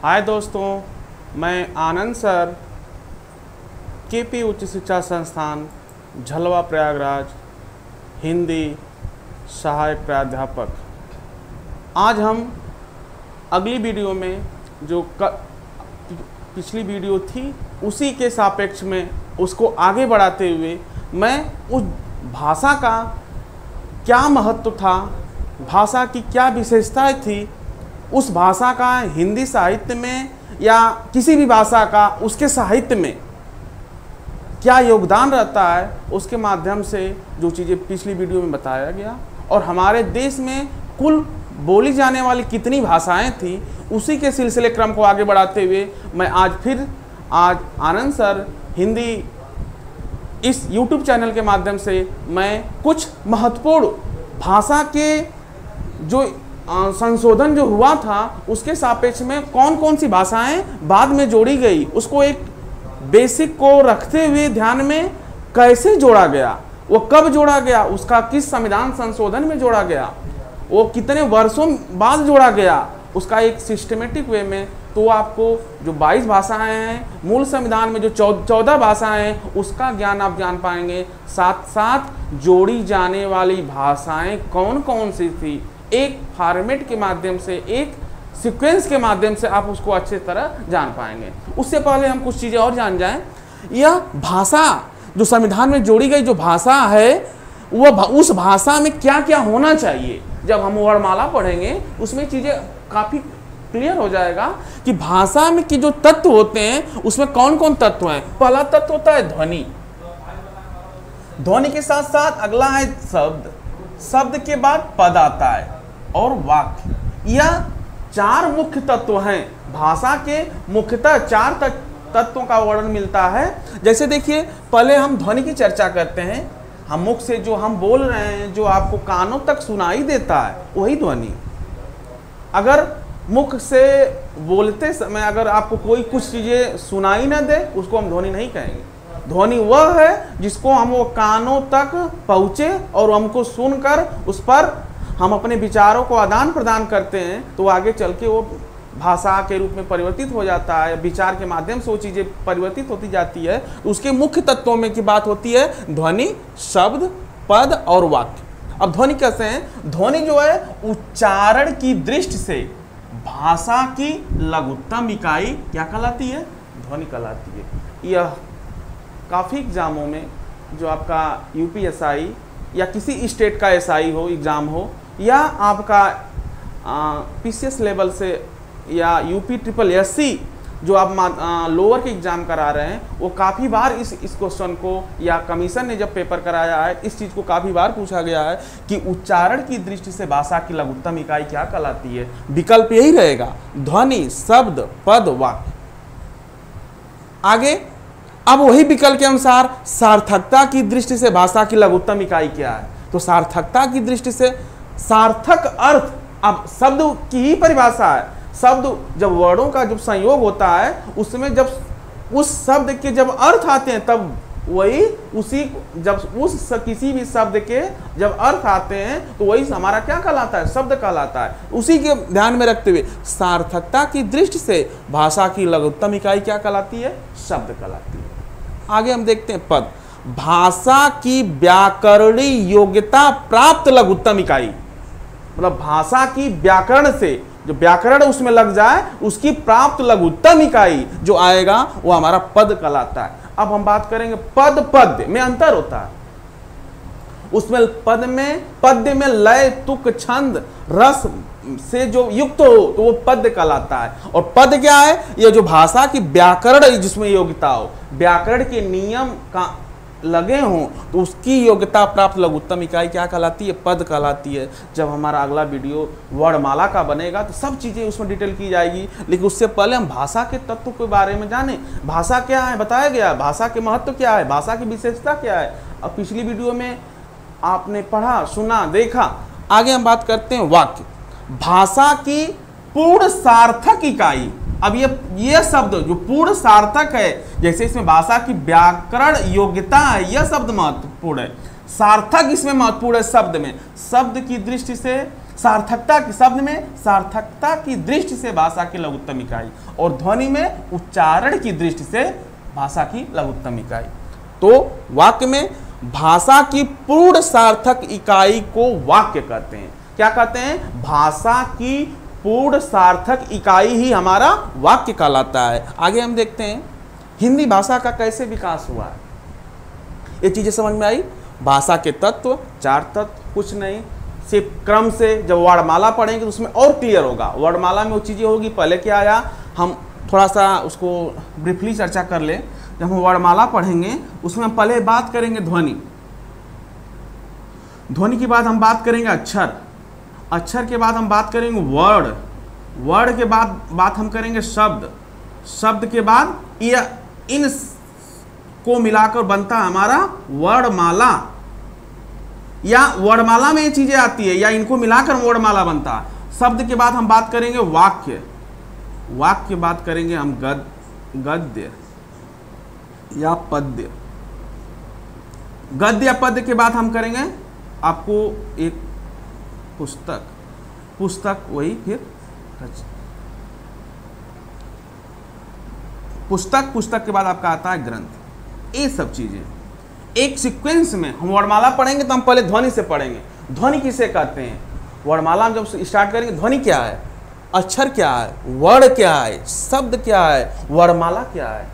हाय दोस्तों, मैं आनंद sir, KP उच्च शिक्षा संस्थान झलवा प्रयागराज, हिंदी सहायक प्राध्यापक। आज हम अगली वीडियो में जो पिछली वीडियो थी उसी के सापेक्ष में उसको आगे बढ़ाते हुए मैं उस भाषा का क्या महत्व था, भाषा की क्या विशेषताएं थी, उस भाषा का हिंदी साहित्य में या किसी भी भाषा का उसके साहित्य में क्या योगदान रहता है, उसके माध्यम से जो चीज़ें पिछली वीडियो में बताया गया और हमारे देश में कुल बोली जाने वाली कितनी भाषाएं थी, उसी के सिलसिले क्रम को आगे बढ़ाते हुए मैं आज आनंद सर हिंदी इस YouTube चैनल के माध्यम से मैं कुछ महत्वपूर्ण भाषा के जो संशोधन जो हुआ था उसके सापेक्ष में कौन कौन सी भाषाएं बाद में जोड़ी गई, उसको एक बेसिक को रखते हुए ध्यान में कैसे जोड़ा गया, वो कब जोड़ा गया, उसका किस संविधान संशोधन में जोड़ा गया, वो कितने वर्षों बाद जोड़ा गया, उसका एक सिस्टमेटिक वे में। तो आपको जो 22 भाषाएं हैं, मूल संविधान में जो 14 भाषाएं हैं, उसका ज्ञान आप जान पाएंगे। साथ साथ जोड़ी जाने वाली भाषाएं कौन कौन सी थी, एक फॉर्मेट के माध्यम से, एक सीक्वेंस के माध्यम से आप उसको अच्छे तरह जान पाएंगे। उससे पहले हम कुछ चीज़ें और जान जाएं। यह भाषा जो संविधान में जोड़ी गई जो भाषा है, वह उस भाषा में क्या क्या होना चाहिए, जब हम वर्णमाला पढ़ेंगे उसमें चीज़ें काफ़ी क्लियर हो जाएगा कि भाषा में कि जो तत्व होते हैं उसमें कौन कौन तत्व हैं। पहला तत्व होता है ध्वनि। ध्वनि के साथ साथ अगला है शब्द, शब्द के बाद पद आता है और वाक्य। यह 4 मुख्य तत्व हैं। भाषा के मुख्यतः 4 तत्वों का वर्णन मिलता है। जैसे देखिए, पहले हम ध्वनि की चर्चा करते हैं। हम मुख से जो हम बोल रहे हैं, जो आपको कानों तक सुनाई देता है, वही ध्वनि। अगर मुख से बोलते समय अगर आपको कोई कुछ चीज़ें सुनाई ना दे, उसको हम ध्वनि नहीं कहेंगे। ध्वनि वह है जिसको हम वो कानों तक पहुँचे और हमको सुनकर उस पर हम अपने विचारों को आदान प्रदान करते हैं, तो आगे चल के वो भाषा के रूप में परिवर्तित हो जाता है। विचार के माध्यम से वो चीज़ें परिवर्तित होती जाती है। उसके मुख्य तत्वों में की बात होती है ध्वनि, शब्द, पद और वाक्य। अब ध्वनि कैसे हैं? ध्वनि जो है उच्चारण की दृष्टि से भाषा की लघुत्तम इकाई क्या कहलाती है? ध्वनि कहलाती है। यह काफ़ी एग्जामों में जो आपका यूपीएसआई या किसी स्टेट का एसआई हो एग्ज़ाम हो, या आपका पीसीएस लेवल से या यूपी ट्रिपल एससी जो आप लोअर के एग्ज़ाम करा रहे हैं, वो काफ़ी बार इस क्वेश्चन को, या कमीशन ने जब पेपर कराया है, इस चीज़ को काफ़ी बार पूछा गया है कि उच्चारण की दृष्टि से भाषा की लघुत्तम इकाई क्या कहलाती है। विकल्प यही रहेगा, ध्वनि, शब्द, पद, वाक्य। आगे अब वही विकल्प के अनुसार सार्थकता की दृष्टि से भाषा की लघुत्तम इकाई क्या है? तो सार्थकता की दृष्टि से सार्थक अर्थ, अब शब्द की ही परिभाषा है। शब्द जब वर्णों का जब संयोग होता है, उसमें जब उस शब्द के जब अर्थ आते हैं, तब वही उसी जब उस किसी भी शब्द के जब अर्थ आते हैं तो वही हमारा क्या कहलाता है? शब्द कहलाता है। उसी के ध्यान में रखते हुए सार्थकता की दृष्टि से भाषा की लघुत्तम इकाई क्या कहलाती है? शब्द कहलाती है। आगे हम देखते हैं पद। भाषा की व्याकरणीय योग्यता प्राप्त लघुत्तम इकाई, मतलब भाषा की व्याकरण से जो व्याकरण उसमें लग जाए उसकी प्राप्त लघुत्तम इकाई जो आएगा वो हमारा पद कहलाता है। अब हम बात करेंगे पद्य में अंतर होता है। उसमें पद्य में लय, तुक, छंद, रस से जो युक्त हो तो वो पद्य कहलाता है। और पद क्या है? ये जो भाषा की व्याकरण जिसमें योग्यता हो, व्याकरण के नियम का लगे हों, तो उसकी योग्यता प्राप्त लघुत्तम इकाई क्या कहलाती है? पद कहलाती है। जब हमारा अगला वीडियो वर्णमाला का बनेगा तो सब चीज़ें उसमें डिटेल की जाएगी, लेकिन उससे पहले हम भाषा के तत्व के बारे में जानें। भाषा क्या है बताया गया, भाषा के महत्व क्या है, भाषा की विशेषता क्या है। अब पिछली वीडियो में आपने पढ़ा, सुना, देखा। आगे हम बात करते हैं वाक्य। भाषा की पूर्ण सार्थक इकाई। अब ये शब्द जो पूर्ण सार्थक है, जैसे इसमें भाषा की व्याकरण योग्यता है, यह शब्द महत्वपूर्ण है। सार्थक इसमें महत्वपूर्ण है शब्द में। शब्द की दृष्टि से सार्थकता की शब्द में सार्थकता की दृष्टि से भाषा की लघुत्तम इकाई, और ध्वनि में उच्चारण की दृष्टि से भाषा की लघुत्तम इकाई। तो वाक्य में भाषा की पूर्ण सार्थक इकाई को वाक्य कहते हैं। क्या कहते हैं? भाषा की पूर्ण सार्थक इकाई ही हमारा वाक्य कहलाता है। आगे हम देखते हैं हिंदी भाषा का कैसे विकास हुआ है। ये चीजें समझ में आई। भाषा के तत्व, 4 तत्व, कुछ नहीं, सिर्फ क्रम से जब वर्णमाला पढ़ेंगे तो उसमें और क्लियर होगा। वर्णमाला में वो चीजें होगी। पहले क्या आया, हम थोड़ा सा उसको ब्रीफली चर्चा कर ले। जब हम वर्णमाला पढ़ेंगे उसमें हम पहले बात करेंगे ध्वनि, ध्वनि के बाद हम बात करेंगे अक्षर, अक्षर के बाद हम बात करेंगे वर्ड, वर्ड के बाद बात हम करेंगे शब्द, शब्द के बाद ये इन को मिलाकर बनता है हमारा वर्णमाला, या वर्णमाला में ये चीजें आती है या इनको मिलाकर वर्णमाला बनता है। शब्द के बाद हम बात करेंगे वाक्य, वाक्य के बाद करेंगे हम गद्य या पद्य, गद्य या पद्य के बाद हम करेंगे आपको एक पुस्तक, पुस्तक वही फिर पुस्तक, पुस्तक के बाद आपका आता है ग्रंथ। ये सब चीजें एक सीक्वेंस में हम वर्णमाला पढ़ेंगे तो हम पहले ध्वनि से पढ़ेंगे। ध्वनि किसे कहते हैं? वर्णमाला में जब स्टार्ट करेंगे ध्वनि क्या है, अक्षर क्या है, वर्ड क्या है, शब्द क्या है, वर्णमाला क्या है,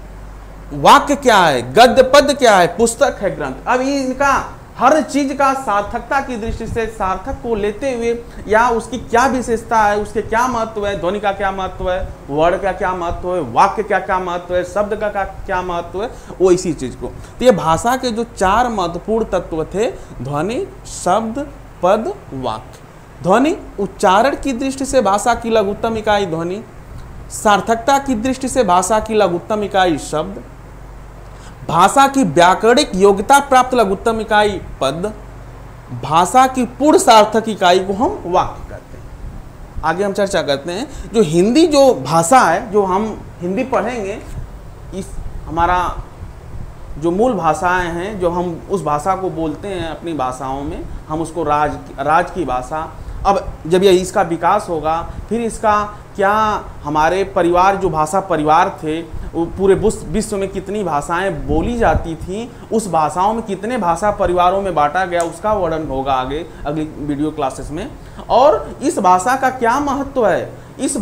वाक्य क्या है, गद्य पद्य क्या है, पुस्तक है, ग्रंथ। अब इनका हर चीज का सार्थकता की दृष्टि से सार्थक को लेते हुए या उसकी क्या विशेषता है, उसके क्या महत्व है, ध्वनि का क्या महत्व है, वर्ड का क्या महत्व है, वाक्य का क्या महत्व है, शब्द का क्या महत्व है, वो इसी चीज को। तो ये भाषा के जो 4 महत्वपूर्ण तत्व थे, ध्वनि, शब्द, पद, वाक्य। ध्वनि उच्चारण की दृष्टि से भाषा की लघुत्तम इकाई ध्वनि, सार्थकता की दृष्टि से भाषा की लघुत्तम इकाई शब्द, भाषा की व्याकरणिक योग्यता प्राप्त लघुत्तम इकाई पद, भाषा की पूर्ण सार्थक इकाई को हम वाक्य कहते हैं। आगे हम चर्चा करते हैं जो हिंदी जो भाषा है, जो हम हिंदी पढ़ेंगे, इस हमारा जो मूल भाषाएं हैं, जो हम उस भाषा को बोलते हैं अपनी भाषाओं में, हम उसको राज की भाषा। अब जब ये इसका विकास होगा, फिर इसका क्या हमारे परिवार, जो भाषा परिवार थे, पूरे विश्व में कितनी भाषाएं बोली जाती थी, उस भाषाओं में कितने भाषा परिवारों में बांटा गया, उसका वर्णन होगा आगे अगली वीडियो क्लासेस में। और इस भाषा का क्या महत्व है,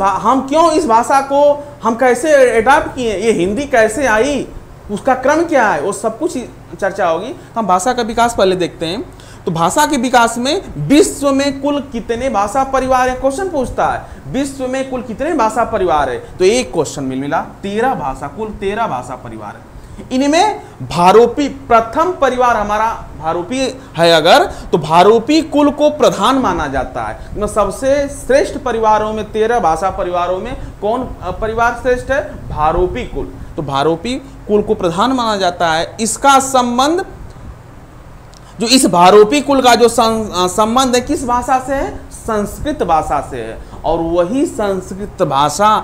हम क्यों इस भाषा को हम कैसे एडॉप्ट किए, ये हिंदी कैसे आई, उसका क्रम क्या है, वो सब कुछ चर्चा होगी। हम भाषा का विकास पहले देखते हैं। तो भाषा के विकास में विश्व में कुल कितने भाषा परिवार है, क्वेश्चन पूछता है विश्व में कुल कितने भाषा परिवार है, तो एक क्वेश्चन मिला 13 भाषा, कुल 13 भाषा परिवार है। इनमें भारोपी प्रथम परिवार हमारा भारोपी है अगर, तो भारोपी कुल को प्रधान माना जाता है। सबसे श्रेष्ठ परिवारों में 13 भाषा परिवारों में कौन परिवार श्रेष्ठ है? भारोपी कुल। तो भारोपी कुल को प्रधान माना जाता है। इसका संबंध, जो इस भारोपी कुल का जो संबंध है किस भाषा से है? संस्कृत भाषा से है। और वही संस्कृत भाषा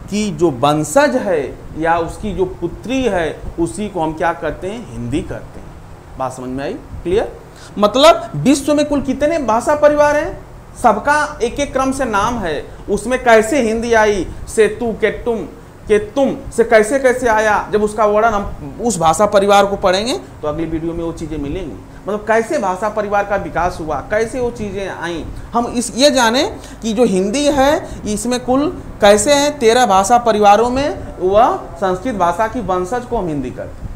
की जो वंशज है या उसकी जो पुत्री है, उसी को हम क्या कहते हैं? हिंदी कहते हैं। बात समझ में आई? क्लियर? मतलब विश्व में कुल कितने भाषा परिवार हैं, सबका एक एक क्रम से नाम है। उसमें कैसे हिंदी आई, सेतु के तुम से कैसे कैसे आया, जब उसका वर्णन हम उस भाषा परिवार को पढ़ेंगे तो अगली वीडियो में वो चीज़ें मिलेंगी। मतलब कैसे भाषा परिवार का विकास हुआ, कैसे वो चीज़ें आई, हम ये जाने कि जो हिंदी है इसमें कुल कैसे हैं 13 भाषा परिवारों में, वह संस्कृत भाषा की वंशज को हम हिंदी करते हैं।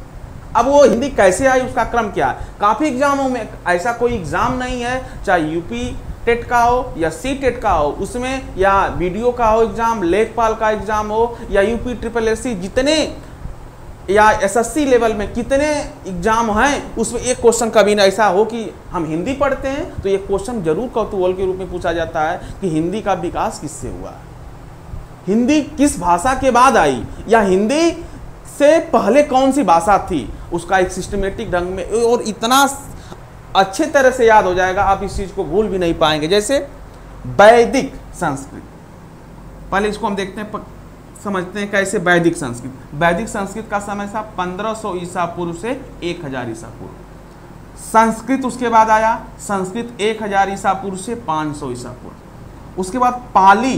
अब वो हिंदी कैसे आई, उसका क्रम क्या है? काफ़ी एग्जामों में ऐसा कोई एग्जाम नहीं है, चाहे यूपी टेट का हो या सी टेट का हो, उसमें या वीडियो का हो एग्जाम, लेखपाल का एग्जाम हो या यूपी SSSC, जितने या SSC लेवल में कितने एग्जाम हैं, उसमें एक क्वेश्चन कभी ना ऐसा हो कि हम हिंदी पढ़ते हैं तो ये क्वेश्चन जरूर कौतूहल के रूप में पूछा जाता है कि हिंदी का विकास किससे हुआ, हिंदी किस भाषा के बाद आई, या हिंदी से पहले कौन सी भाषा थी। उसका एक सिस्टमेटिक ढंग में और इतना अच्छे तरह से याद हो जाएगा, आप इस चीज को भूल भी नहीं पाएंगे। जैसे वैदिक संस्कृत, पहले इसको हम देखते हैं, समझते हैं कैसे वैदिक संस्कृत। वैदिक संस्कृत का समय था 1500 ईसा पूर्व से 1000 ईसा पूर्व। संस्कृत उसके बाद आया, संस्कृत 1000 ईसा पूर्व से 500 ईसा पूर्व। उसके बाद पाली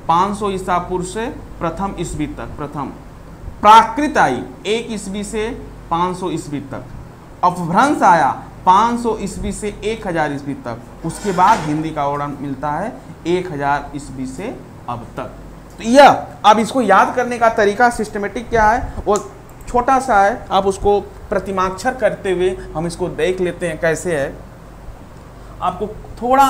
500 ईसा पूर्व से प्रथम ईस्वी तक, प्रथम। प्राकृत आई 1 ईस्वी से 500 ईस्वी तक। अपभ्रंश आया 500 ईस्वी से 1000 ईस्वी तक। उसके बाद हिंदी का वर्णन मिलता है 1000 ईस्वी से अब तक। तो यह अब इसको याद करने का तरीका सिस्टमेटिक क्या है, वो छोटा सा है, आप उसको प्रतिमाक्षर करते हुए हम इसको देख लेते हैं कैसे है। आपको थोड़ा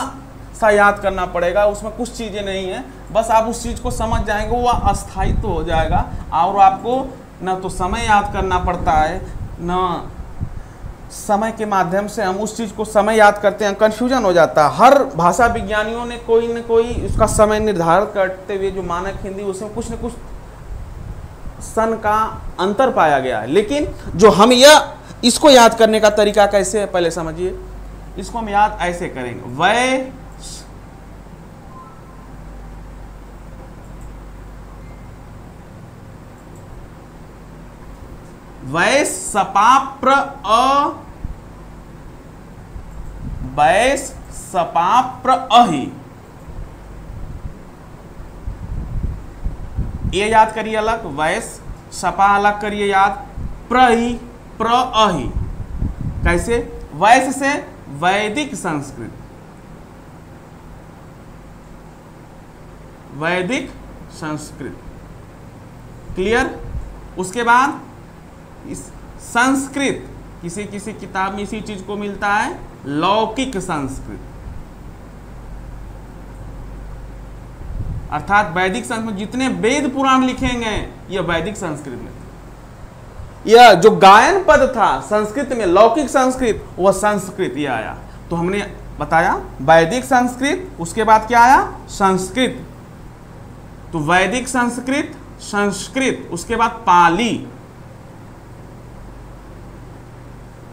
सा याद करना पड़ेगा, उसमें कुछ चीज़ें नहीं है, बस आप उस चीज़ को समझ जाएंगे, वो अस्थायित्व हो जाएगा। और आपको न तो समय याद करना पड़ता है, न समय के माध्यम से हम उस चीज़ को समय याद करते हैं, कन्फ्यूजन हो जाता है। हर भाषा विज्ञानियों ने कोई न कोई उसका समय निर्धारित करते हुए जो मानक हिंदी, उसमें कुछ न कुछ सन का अंतर पाया गया है। लेकिन जो हम यह इसको याद करने का तरीका कैसे है पहले समझिए। इसको हम याद ऐसे करेंगे, वैस सपा प्र अ, वैस सपा प्र अहि, ये याद करिए अलग, वैस सपा अलग करिए याद, प्रहि प्र अहि। कैसे? वैस से वैदिक संस्कृत, वैदिक संस्कृत, क्लियर। उसके बाद इस संस्कृत, किसी किसी किताब में इसी चीज को मिलता है, लौकिक संस्कृत, अर्थात वैदिक संस्कृत। जितने वेद पुराण लिखेंगे ये वैदिक संस्कृत में। यह जो गायन पद था संस्कृत में, लौकिक संस्कृत, वह संस्कृत ये आया। तो हमने बताया वैदिक संस्कृत, उसके बाद क्या आया? संस्कृत। तो वैदिक संस्कृत, संस्कृत, उसके बाद पाली,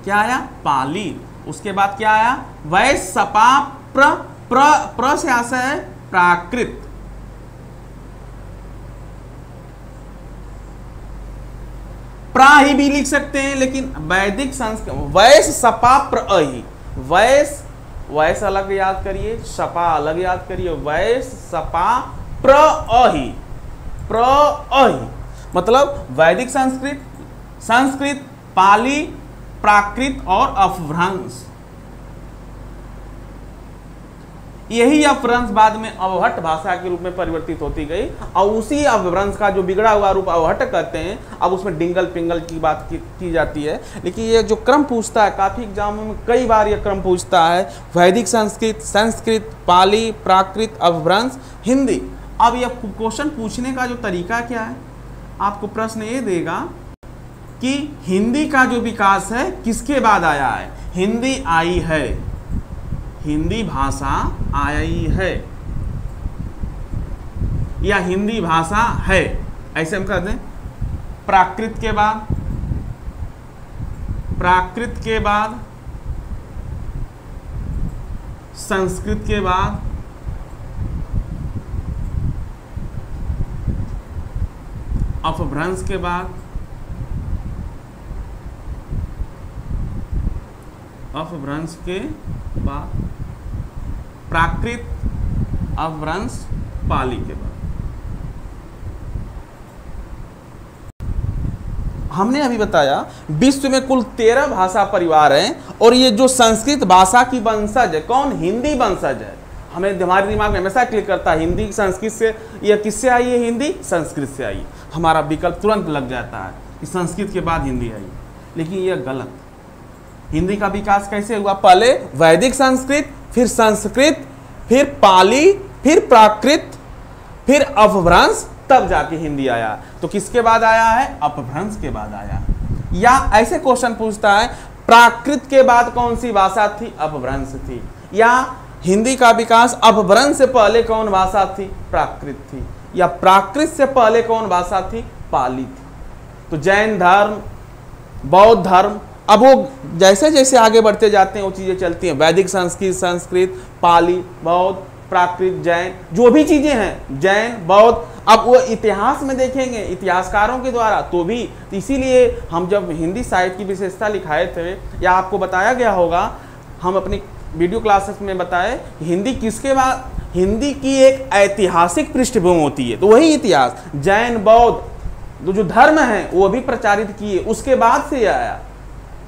क्या आया? पाली। उसके बाद क्या आया? वैस सपा प्र, प्र से आशय है प्राकृत, प्राही भी लिख सकते हैं, लेकिन वैदिक संस्कृत, वैस सपा प्र अहि, वैस, वैस अलग याद करिए, सपा अलग याद करिए, वैस सपा प्र अहि, प्र अहि मतलब वैदिक संस्कृत, संस्कृत, पाली, प्राकृत और अपभ्रंश। यही अपभ्रंश बाद में अवहट भाषा के रूप में परिवर्तित होती गई, और उसी अपभ्रंश का जो बिगड़ा हुआ रूप अवहट कहते हैं। अब उसमें डिंगल पिंगल की बात की जाती है, लेकिन ये जो क्रम पूछता है, काफी एग्जामों में कई बार ये क्रम पूछता है, वैदिक संस्कृत, संस्कृत, पाली, प्राकृत, अपभ्रंश, हिंदी। अब यह क्वेश्चन पूछने का जो तरीका क्या है, आपको प्रश्न ये देगा कि हिंदी का जो विकास है किसके बाद आया है? हिंदी आई है, हिंदी भाषा आई है, या हिंदी भाषा है, ऐसे हम कहते हैं। प्राकृत के बाद, प्राकृत के बाद संस्कृत के बाद अपभ्रंश के बाद, अपभ्रंश के बाद प्राकृत, अपभ्रंश, पाली के बाद। हमने अभी बताया विश्व में कुल 13 भाषा परिवार हैं, और ये जो संस्कृत भाषा की वंशज है, कौन? हिंदी वंशज है। हमें हमारे दिमाग में हमेशा क्लिक करता है हिंदी संस्कृत से, यह किससे आई है? हिंदी संस्कृत से आई। हमारा विकल्प तुरंत लग जाता है कि संस्कृत के बाद हिंदी आई, लेकिन यह गलत। हिंदी का विकास कैसे हुआ? पहले वैदिक संस्कृत, फिर संस्कृत, फिर पाली, फिर प्राकृत, फिर अपभ्रंश, तब जाके हिंदी आया। तो किसके बाद आया है? अपभ्रंश के बाद आया। या ऐसे क्वेश्चन पूछता है प्राकृत के बाद कौन सी भाषा थी? अपभ्रंश थी। या हिंदी का विकास अपभ्रंश से पहले कौन भाषा थी? प्राकृत थी। या प्राकृत से पहले कौन भाषा थी? पाली थी। तो जैन धर्म, बौद्ध धर्म, अब वो जैसे जैसे आगे बढ़ते जाते हैं वो चीज़ें चलती हैं। वैदिक संस्कृत, संस्कृत, पाली, बौद्ध, प्राकृत, जैन, जो भी चीज़ें हैं, जैन, बौद्ध, अब वो इतिहास में देखेंगे इतिहासकारों के द्वारा तो भी, तो इसीलिए हम जब हिंदी साहित्य की विशेषता लिखाए थे, या आपको बताया गया होगा, हम अपनी वीडियो क्लासेस में बताए हिंदी किसके बाद, हिंदी की एक ऐतिहासिक पृष्ठभूमि होती है, तो वही इतिहास जैन बौद्ध जो धर्म है वो भी प्रचारित किए, उसके बाद से आया।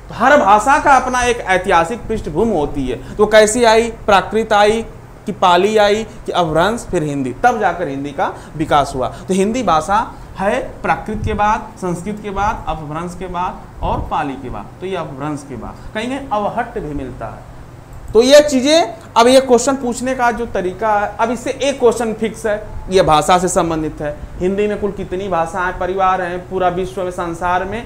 तो हर भाषा का अपना एक ऐतिहासिक पृष्ठभूमि होती है। तो कैसी आई, प्राकृत आई कि पाली आई कि अपभ्रंश, फिर हिंदी, तब जाकर हिंदी का विकास हुआ। तो हिंदी भाषा है प्राकृत के बाद, संस्कृत के बाद, अपभ्रंश के बाद और पाली के बाद। तो ये अपभ्रंश के बाद कहीं अवहट्ट भी मिलता है। तो ये चीजें, अब ये क्वेश्चन पूछने का जो तरीका है, अब इससे एक क्वेश्चन फिक्स है, ये भाषा से संबंधित है। हिंदी में कुल कितनी भाषाएं परिवार हैं? पूरा विश्व में, संसार में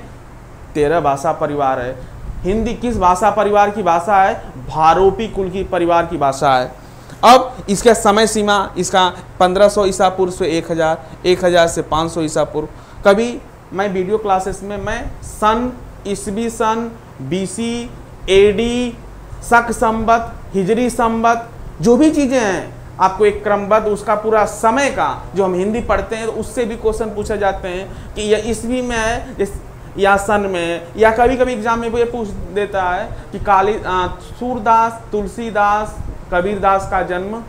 13 भाषा परिवार है। हिंदी किस भाषा परिवार की भाषा है? भारोपी कुल की परिवार की भाषा है। अब इसका समय सीमा, इसका 1500 ईसा पूर्व से 1000, 1000 से 500 ईसा पूर्व। कभी मैं वीडियो क्लासेस में मैं सन, ईसवी सन, BC, AD, शक संवत, हिजरी संवत, जो भी चीज़ें हैं आपको एक क्रमबद्ध उसका पूरा समय का जो हम हिंदी पढ़ते हैं, तो उससे भी क्वेश्चन पूछे जाते हैं कि यह ईस्वी में है या सन में, या कभी कभी एग्जाम में वो ये पूछ देता है कि सूरदास, तुलसीदास, कबीरदास का जन्म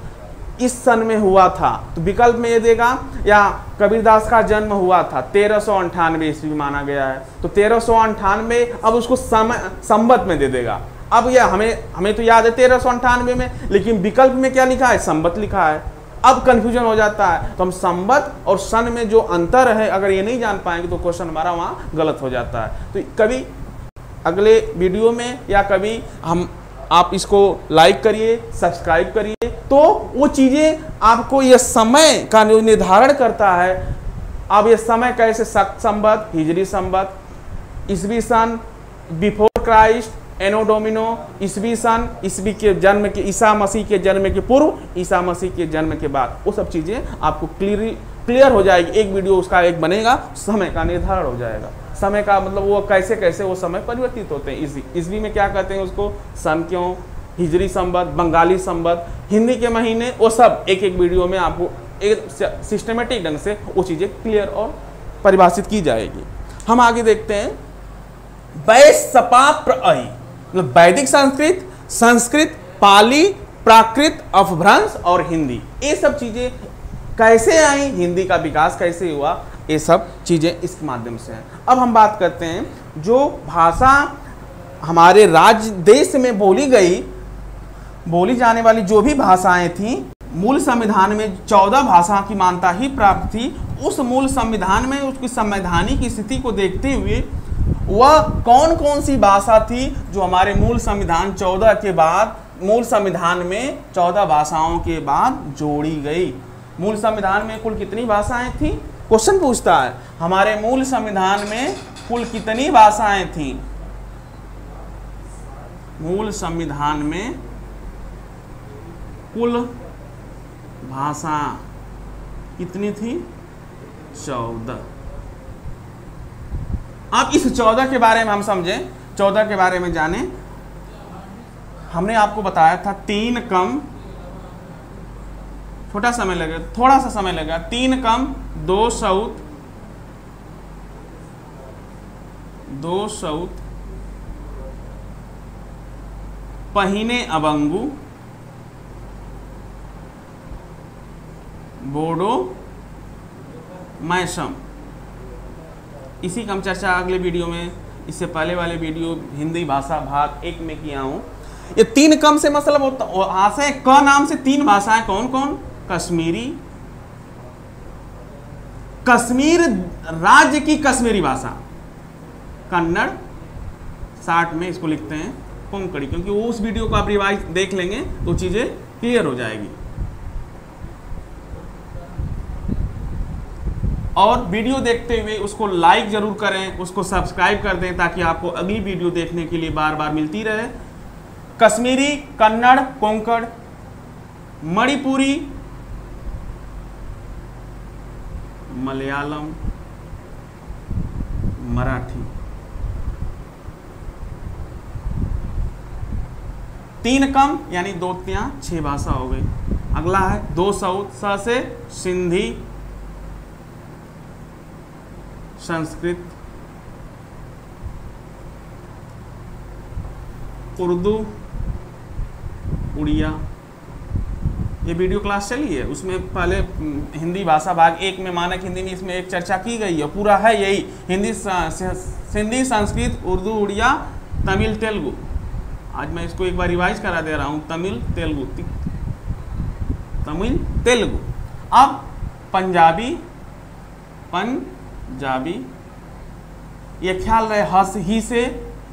इस सन में हुआ था, तो विकल्प में ये देगा, या कबीरदास का जन्म हुआ था 1398 ईस्वी माना गया है, तो 1398 अब उसको संवत में दे देगा। अब यह हमें तो याद है 1398 में, लेकिन विकल्प में क्या लिखा है? संवत लिखा है। अब कंफ्यूजन हो जाता है। तो हम संवत और सन में जो अंतर है, अगर ये नहीं जान पाएंगे तो क्वेश्चन हमारा वहाँ गलत हो जाता है। तो कभी अगले वीडियो में या कभी आप इसको लाइक करिए, सब्सक्राइब करिए, तो वो चीज़ें आपको ये समय का निर्धारण करता है। अब ये समय कैसे, शक संवत, हिजरी संवत, ईस्वी सन, बिफोर क्राइस्ट, एनो डोमिनो, ईस्वी सन, ईस्वी के जन्म के, ईसा मसीह के जन्म के पूर्व, ईसा मसीह के जन्म के बाद, वो सब चीज़ें आपको क्लियर हो जाएगी। एक वीडियो उसका एक बनेगा, समय का निर्धारण हो जाएगा। समय का मतलब वो कैसे कैसे वो समय परिवर्तित होते हैं। ईस्वी में क्या कहते हैं उसको, सन क्यों, हिजरी संवत, बंगाली संवत, हिंदी के महीने, वो सब एक एक वीडियो में आपको एक सिस्टमेटिक ढंग से वो चीज़ें क्लियर और परिभाषित की जाएगी। हम आगे देखते हैं, वैशपा प्रअई, मतलब वैदिक संस्कृत, संस्कृत, पाली, प्राकृत, अपभ्रंश और हिंदी, ये सब चीजें कैसे आई, हिंदी का विकास कैसे हुआ, ये सब चीजें इस माध्यम से हैं। अब हम बात करते हैं जो भाषा हमारे राज्य देश में बोली जाने वाली जो भी भाषाएं थी, मूल संविधान में 14 भाषा की मान्यता ही प्राप्त थी। उस मूल संविधान में उसकी संवैधानिक स्थिति को देखते हुए वह कौन कौन सी भाषा थी जो हमारे मूल संविधान 14 के बाद, मूल संविधान में 14 भाषाओं के बाद जोड़ी गई। मूल संविधान में कुल कितनी भाषाएं थी? क्वेश्चन पूछता है, हमारे मूल संविधान में कुल कितनी भाषाएं थी? मूल संविधान में कुल भाषा कितनी थी? 14। अब इस 14 के बारे में हम समझें, 14 के बारे में जानें। हमने आपको बताया था 3 कम, छोटा समय लगेगा, थोड़ा सा समय लगेगा, 3 कम 2 सऊत, 2 सऊत, पहिने अबंगू, बोडो, मैसम। इसी का हम चर्चा अगले वीडियो में, इससे पहले वाले वीडियो हिंदी भाषा भाग 1 में किया हूं। ये 3 कम से मतलब होता है क नाम से 3 भाषाएं कौन कौन? कश्मीरी, कश्मीर राज्य की कश्मीरी भाषा, कन्नड़, 60 में इसको लिखते हैं कोंकणी, क्योंकि वो उस वीडियो को आप रिवाइज देख लेंगे तो चीजें क्लियर हो जाएगी। और वीडियो देखते हुए उसको लाइक जरूर करें, उसको सब्सक्राइब कर दें ताकि आपको अगली वीडियो देखने के लिए बार बार मिलती रहे। कश्मीरी, कन्नड़, कोंकण, मणिपुरी, मलयालम, मराठी, 3 कम यानी 2 तिहाई 6 भाषा हो गई। अगला है 2 सऊत, स से सिंधी, संस्कृत, उर्दू, उड़िया। ये वीडियो क्लास चली है, उसमें पहले हिंदी भाषा भाग 1 में मानक हिंदी में इसमें एक चर्चा की गई है, पूरा है यही हिंदी, सिंधी, संस्कृत, उर्दू, उड़िया, तमिल, तेलुगु। आज मैं इसको एक बार रिवाइज करा दे रहा हूँ, तमिल, तेलुगु, तमिल, तेलुगु। अब पंजाबी, ये ख्याल रहे ह ही से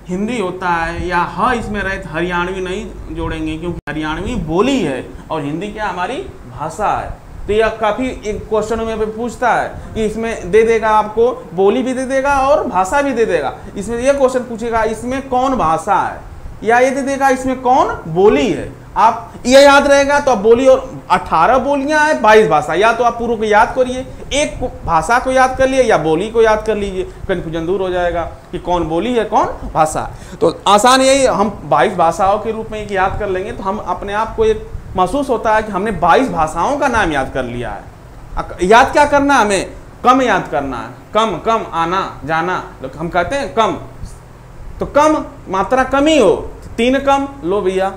हिंदी होता है, या ह इसमें रहे हरियाणवी नहीं जोड़ेंगे, क्योंकि हरियाणवी बोली है और हिंदी क्या हमारी भाषा है। तो यह काफ़ी एक क्वेश्चन में पूछता है कि इसमें दे देगा आपको, बोली भी दे देगा और भाषा भी दे देगा। इसमें यह क्वेश्चन पूछेगा इसमें कौन भाषा है, या ये दे देगा इसमें कौन बोली है। आप ये याद रहेगा तो आप बोली, और 18 बोलियां हैं 22 भाषा, या तो आप पूर्व को याद करिए, एक भाषा को याद कर लिए या बोली को याद कर लीजिए, कन्फ्यूजन दूर हो जाएगा कि कौन बोली है कौन भाषा। तो आसान यही, हम 22 भाषाओं के रूप में एक याद कर लेंगे तो हम अपने आप को एक महसूस होता है कि हमने 22 भाषाओं का नाम याद कर लिया है। याद क्या करना है हमें, कम याद करना है, कम कम आना जाना, हम कहते हैं कम, तो कम मात्रा कम ही हो, 3 कम लो भैया।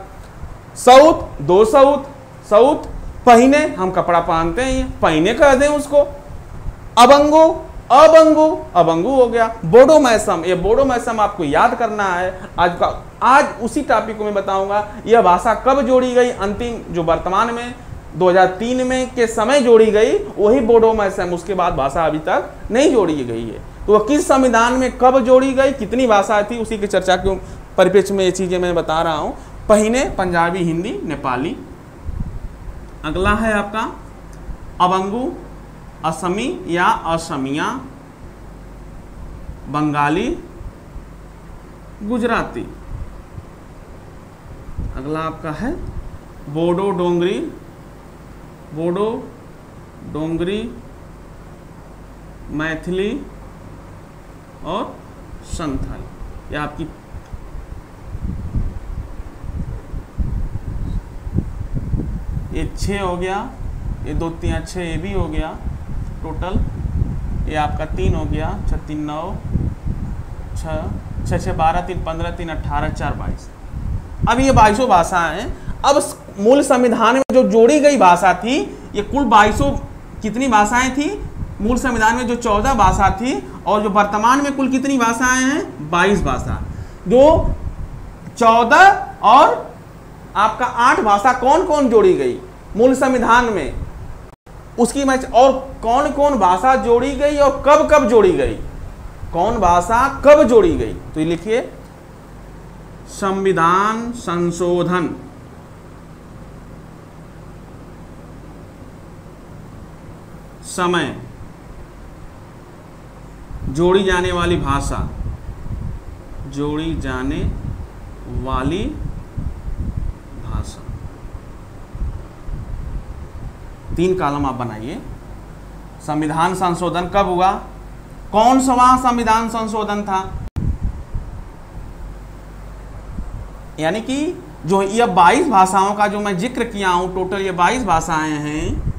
सऊत, 2 सऊत, सऊत पहिने, हम कपड़ा पहनते हैं, पहिने कह दें उसको। अबंगु, अबंगु, अबंगु हो गया। बोडो मैसम, ये बोडो मैसम आपको याद करना है। आज उसी टॉपिक को मैं बताऊंगा, यह भाषा कब जोड़ी गई, अंतिम जो वर्तमान में 2003 में के समय जोड़ी गई वही बोडो मैसम, उसके बाद भाषा अभी तक नहीं जोड़ी गई है। तो वह किस संविधान में कब जोड़ी गई, कितनी भाषा थी, उसी की चर्चा के परिप्रेक्ष्य में ये चीजें मैं बता रहा हूं। पहिने पंजाबी, हिंदी, नेपाली। अगला है आपका अबंगु, असमी या असमिया, बंगाली, गुजराती। अगला आपका है बोडो डोंगरी, बोडो डोंगरी, मैथिली और संथाली। यह आपकी ये 6 हो गया, ये 2 3 6 ये भी हो गया टोटल। ये आपका 3 हो गया, 6 3 9 6 6 6 12 3 15 3 18 4 22। अब ये 22 भाषाएं हैं। अब मूल संविधान में जो जोड़ी गई भाषा थी, ये कुल 22 कितनी भाषाएं थी मूल संविधान में, जो 14 भाषा थी, और जो वर्तमान में कुल कितनी भाषाएं हैं 22 भाषा। जो 14 और आपका 8 भाषा कौन कौन जोड़ी गई मूल संविधान में, उसकी मैच, और कौन कौन भाषा जोड़ी गई और कब कब जोड़ी गई, कौन भाषा कब जोड़ी गई। तो ये लिखिए, संविधान संशोधन, समय, जोड़ी जाने वाली भाषा, जोड़ी जाने वाली भाषा। 3 कॉलम आप बनाइए। संविधान संशोधन कब हुआ, कौन सा संविधान संशोधन था, यानी कि जो ये 22 भाषाओं का जो मैं जिक्र किया हूं, टोटल ये 22 भाषाएं हैं।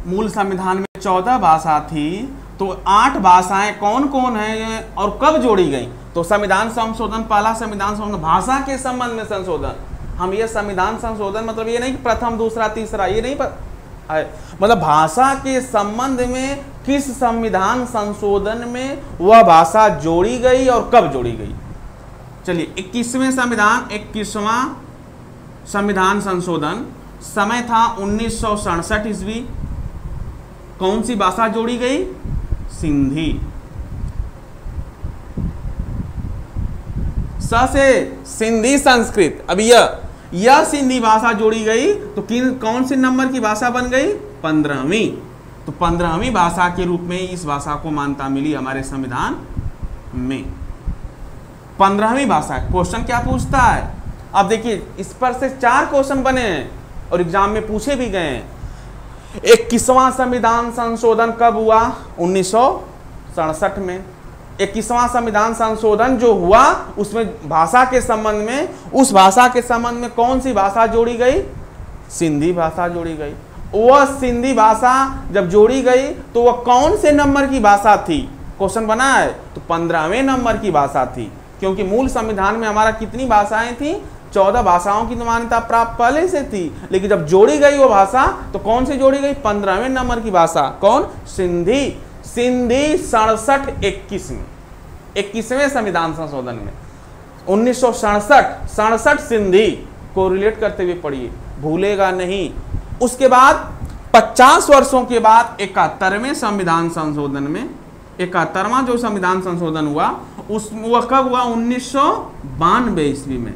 मूल संविधान में 14 भाषा थी, तो 8 भाषाएं कौन कौन हैं और कब जोड़ी गई। तो संविधान संशोधन, पहला संविधान संशोधन भाषा के संबंध में संशोधन। हम ये संविधान संशोधन मतलब ये नहीं कि प्रथम दूसरा तीसरा, ये नहीं मतलब भाषा के संबंध में किस संविधान संशोधन में वह भाषा जोड़ी गई और कब जोड़ी गई। चलिए 21वें संविधान संशोधन, समय था 1967 ईस्वी। कौन सी भाषा जोड़ी गई, सिंधी। स से सिंधी संस्कृत। अब यह सिंधी भाषा जोड़ी गई तो कौन सी नंबर की भाषा बन गई, 15वीं। तो 15वीं भाषा के रूप में इस भाषा को मान्यता मिली हमारे संविधान में। 15वीं भाषा। क्वेश्चन क्या पूछता है, अब देखिए इस पर से 4 क्वेश्चन बने हैं और एग्जाम में पूछे भी गए हैं। 21वां संविधान संशोधन कब हुआ, 1967 में। 21वां संविधान संशोधन जो हुआ उसमें भाषा के संबंध में, उस भाषा के संबंध में कौन सी भाषा जोड़ी गई, सिंधी भाषा जोड़ी गई। वह सिंधी भाषा जब जोड़ी गई तो वह कौन से नंबर की भाषा थी, क्वेश्चन बना है तो 15वें नंबर की भाषा थी, क्योंकि मूल संविधान में हमारा कितनी भाषाएं थी, 14 भाषाओं की मान्यता प्राप्त पहले से थी, लेकिन जब जोड़ी गई वो भाषा तो कौन सी जोड़ी गई, 15वें नंबर की भाषा, कौन, सिंधी। सिंधी 67-21 में, 21वें संविधान संशोधन में 1967 सिंधी को रिलेट करते हुए पढ़िए, भूलेगा नहीं। उसके बाद 50 वर्षों के बाद 71वें संविधान संशोधन में, 71वां जो संविधान संशोधन हुआ वह कब हुआ, 1992 ईस्वी में।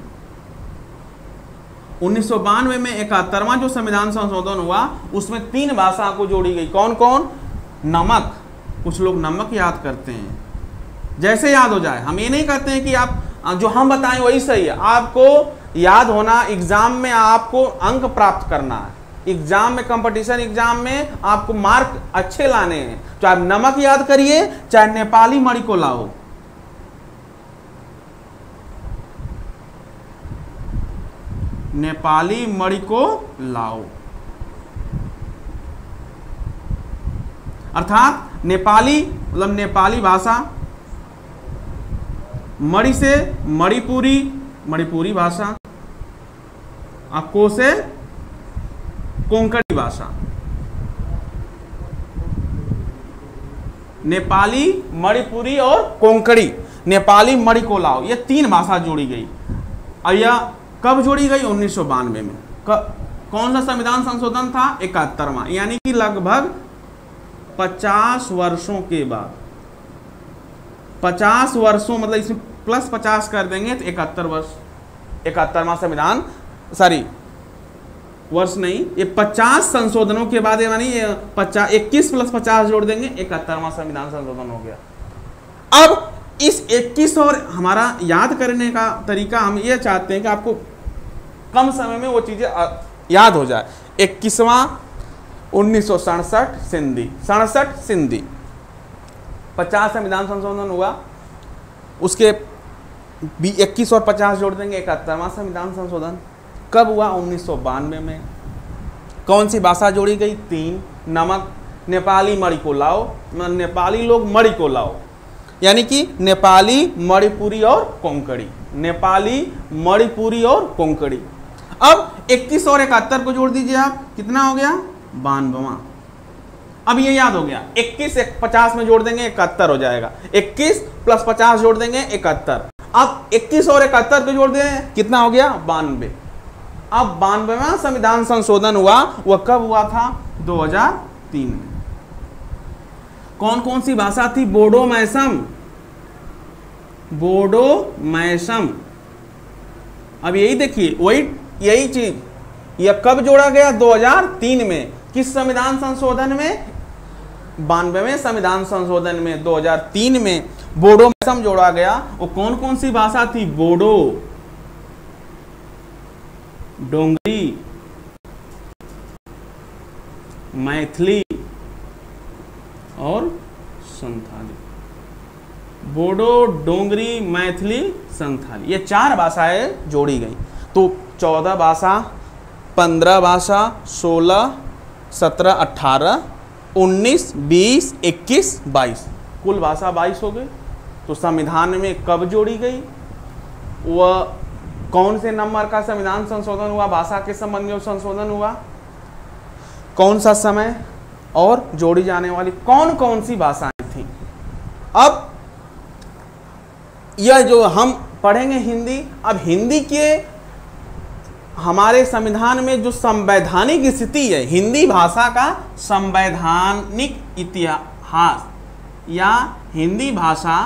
1992 में 71वां जो संविधान संशोधन हुआ उसमें 3 भाषा को जोड़ी गई, कौन कौन, नमक, कुछ लोग नमक याद करते हैं, जैसे याद हो जाए, हम ये नहीं कहते हैं कि आप जो हम बताएं वही सही है, आपको याद होना, एग्जाम में आपको अंक प्राप्त करना है, एग्जाम में, कंपटीशन एग्जाम में आपको मार्क अच्छे लाने हैं, चाहे नमक याद करिए चाहे नेपाली मणि को लाओ। नेपाली मणि को लाओ, अर्थात नेपाली मतलब नेपाली भाषा, मणि से मणिपुरी भाषा, को से कोंकणी भाषा, नेपाली, मणिपुरी और कोंकणी, नेपाली मणि को लाओ, ये 3 भाषा जोड़ी गई। और यह कब जोड़ी गई, 1992 में। कौन सा संविधान संशोधन था, 71वां, यानी कि लगभग 50 वर्षों के बाद, 50 वर्षों मतलब इसमें प्लस 50 कर देंगे तो 71 वर्ष, 71वां संविधान, सॉरी वर्ष नहीं, ये 50 संशोधनों के बाद, यानी 21 प्लस 50 जोड़ देंगे, 71वां संविधान संशोधन हो गया। अब इस 21 और हमारा याद करने का तरीका हम ये चाहते हैं कि आपको कम समय में वो चीजें याद हो जाए। 21वां 1967 सिंधी, 67 सिंधी, 50 संविधान संशोधन हुआ, उसके 21 और 50 जोड़ देंगे, 71वां संविधान संशोधन कब हुआ, 1992 में। कौन सी भाषा जोड़ी गई, 3, नमक, नेपाली मणि को लाओ, नेपाली लोग मणि को लाओ, यानी कि नेपाली, मणिपुरी और कोंकणी, नेपाली, मणिपुरी और कोंकणी। अब 21 और 71 को जोड़ दीजिए आप, कितना हो गया, 92वां। अब ये याद हो गया, 21 50 में जोड़ देंगे 71 हो जाएगा, 21 प्लस 50 जोड़ देंगे 71। अब 21 और 71 को जोड़ दें, कितना हो गया, 92। अब 92वां संविधान संशोधन हुआ, वह कब हुआ था, 2003 में। कौन कौन सी भाषा थी, बोडो मैसम, बोडो मैसम। अब यही देखिए, वही यही चीज, यह कब जोड़ा गया, 2003 में। किस संविधान संशोधन में, 92वें संविधान संशोधन में 2003 में बोडो मैसम जोड़ा गया। वो कौन कौन सी भाषा थी, बोडो, डोंगरी, मैथिली और संथाली। बोडो, डोंगरी, मैथिली, संथाली, ये 4 भाषाएं जोड़ी गई। तो 14 भाषा, 15 भाषा, 16, 17, 18, 19, 20, 21, 22, कुल भाषा 22 हो गई। तो संविधान में कब जोड़ी गई, वह कौन से नंबर का संविधान संशोधन हुआ, भाषा के संबंध में संशोधन हुआ, कौन सा समय, और जोड़ी जाने वाली कौन कौन सी भाषाएं थी। अब यह जो हम पढ़ेंगे हिंदी, अब हिंदी के हमारे संविधान में जो संवैधानिक स्थिति है, हिंदी भाषा का संवैधानिक इतिहास या हिंदी भाषा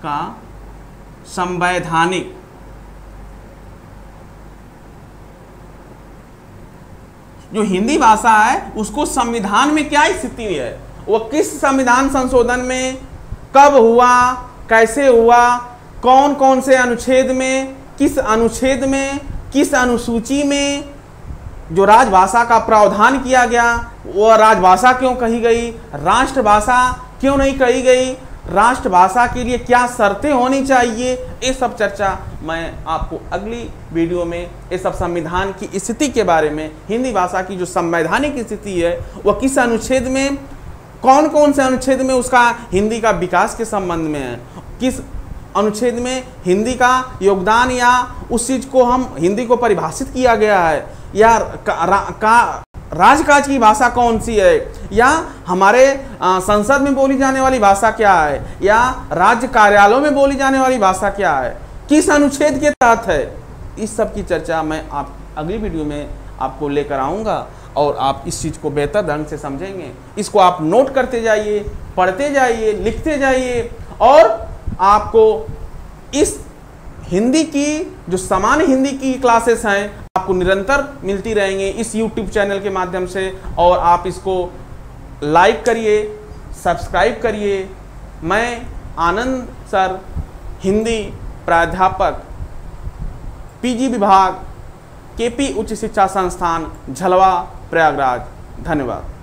का संवैधानिक, जो हिंदी भाषा है उसको संविधान में क्या स्थिति है, वो किस संविधान संशोधन में कब हुआ, कैसे हुआ, कौन कौन से अनुच्छेद में, किस अनुच्छेद में, किस अनुसूची में जो राजभाषा का प्रावधान किया गया, वह राजभाषा क्यों कही गई, राष्ट्रभाषा क्यों नहीं कही गई, राष्ट्रभाषा के लिए क्या शर्तें होनी चाहिए, ये सब चर्चा मैं आपको अगली वीडियो में, ये सब संविधान की स्थिति के बारे में, हिंदी भाषा की जो संवैधानिक स्थिति है वह किस अनुच्छेद में, कौन कौन से अनुच्छेद में उसका हिंदी का विकास के संबंध में है, किस अनुच्छेद में हिंदी का योगदान या उस चीज को हम हिंदी को परिभाषित किया गया है, या राजकाज की भाषा कौन सी है, या हमारे संसद में बोली जाने वाली भाषा क्या है, या राज्य कार्यालयों में बोली जाने वाली भाषा क्या है, किस अनुच्छेद के तहत है। इस सब की चर्चा मैं आप अगली वीडियो में आपको लेकर आऊँगा और आप इस चीज़ को बेहतर ढंग से समझेंगे। इसको आप नोट करते जाइए, पढ़ते जाइए, लिखते जाइए, और आपको इस हिंदी की जो सामान्य हिंदी की क्लासेस हैं आपको निरंतर मिलती रहेंगी इस YouTube चैनल के माध्यम से। और आप इसको लाइक करिए, सब्सक्राइब करिए। मैं आनंद सर, हिंदी प्राध्यापक, पीजी विभाग, केपी उच्च शिक्षा संस्थान, झलवा, प्रयागराज। धन्यवाद।